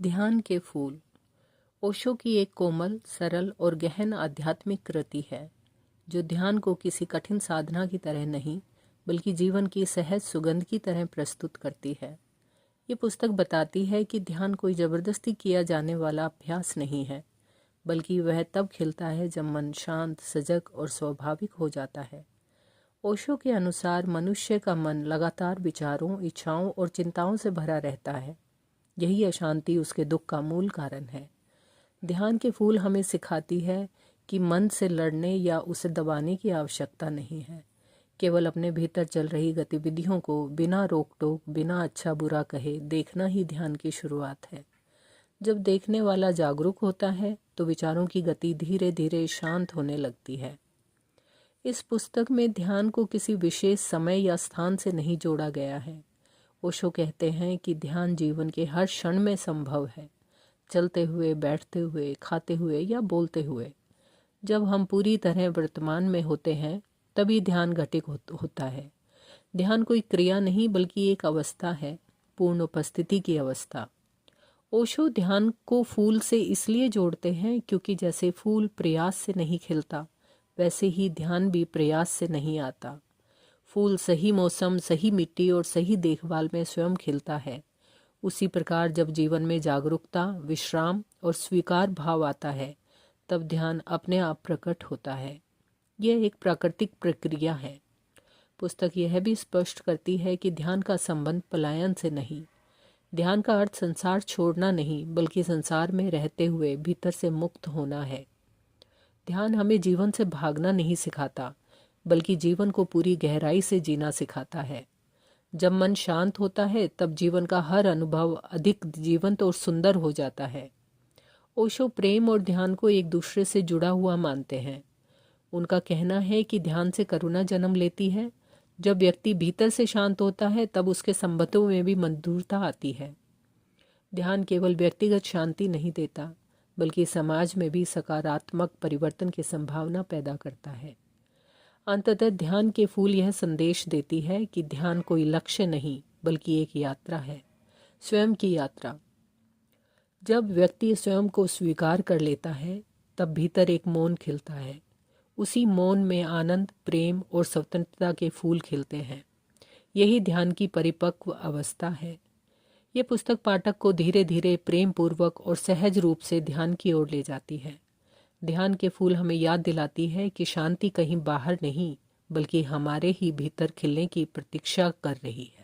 ध्यान के फूल ओशो की एक कोमल, सरल और गहन आध्यात्मिक कृति है जो ध्यान को किसी कठिन साधना की तरह नहीं बल्कि जीवन की सहज सुगंध की तरह प्रस्तुत करती है। ये पुस्तक बताती है कि ध्यान कोई जबरदस्ती किया जाने वाला अभ्यास नहीं है, बल्कि वह तब खिलता है जब मन शांत, सजग और स्वाभाविक हो जाता है। ओशो के अनुसार मनुष्य का मन लगातार विचारों, इच्छाओं और चिंताओं से भरा रहता है। यही अशांति उसके दुख का मूल कारण है। ध्यान के फूल हमें सिखाती है कि मन से लड़ने या उसे दबाने की आवश्यकता नहीं है। केवल अपने भीतर चल रही गतिविधियों को बिना रोक टोक, बिना अच्छा बुरा कहे देखना ही ध्यान की शुरुआत है। जब देखने वाला जागरूक होता है तो विचारों की गति धीरे धीरे शांत होने लगती है। इस पुस्तक में ध्यान को किसी विशेष समय या स्थान से नहीं जोड़ा गया है। ओशो कहते हैं कि ध्यान जीवन के हर क्षण में संभव है, चलते हुए, बैठते हुए, खाते हुए या बोलते हुए। जब हम पूरी तरह वर्तमान में होते हैं तभी ध्यान घटित होता है। ध्यान कोई क्रिया नहीं बल्कि एक अवस्था है, पूर्ण उपस्थिति की अवस्था। ओशो ध्यान को फूल से इसलिए जोड़ते हैं क्योंकि जैसे फूल प्रयास से नहीं खिलता, वैसे ही ध्यान भी प्रयास से नहीं आता। फूल सही मौसम, सही मिट्टी और सही देखभाल में स्वयं खिलता है। उसी प्रकार जब जीवन में जागरूकता, विश्राम और स्वीकार भाव आता है तब ध्यान अपने आप प्रकट होता है। यह एक प्राकृतिक प्रक्रिया है। पुस्तक यह भी स्पष्ट करती है कि ध्यान का संबंध पलायन से नहीं। ध्यान का अर्थ संसार छोड़ना नहीं बल्कि संसार में रहते हुए भीतर से मुक्त होना है। ध्यान हमें जीवन से भागना नहीं सिखाता बल्कि जीवन को पूरी गहराई से जीना सिखाता है। जब मन शांत होता है तब जीवन का हर अनुभव अधिक जीवंत और सुंदर हो जाता है। ओशो प्रेम और ध्यान को एक दूसरे से जुड़ा हुआ मानते हैं। उनका कहना है कि ध्यान से करुणा जन्म लेती है। जब व्यक्ति भीतर से शांत होता है तब उसके संबंधों में भी मधुरता आती है। ध्यान केवल व्यक्तिगत शांति नहीं देता बल्कि समाज में भी सकारात्मक परिवर्तन की संभावना पैदा करता है। अंततः ध्यान के फूल यह संदेश देती है कि ध्यान कोई लक्ष्य नहीं बल्कि एक यात्रा है, स्वयं की यात्रा। जब व्यक्ति स्वयं को स्वीकार कर लेता है तब भीतर एक मौन खिलता है। उसी मौन में आनंद, प्रेम और स्वतंत्रता के फूल खिलते हैं। यही ध्यान की परिपक्व अवस्था है। ये पुस्तक पाठक को धीरे धीरे प्रेम पूर्वक और सहज रूप से ध्यान की ओर ले जाती है। ध्यान के फूल हमें याद दिलाती है कि शांति कहीं बाहर नहीं बल्कि हमारे ही भीतर खिलने की प्रतीक्षा कर रही है।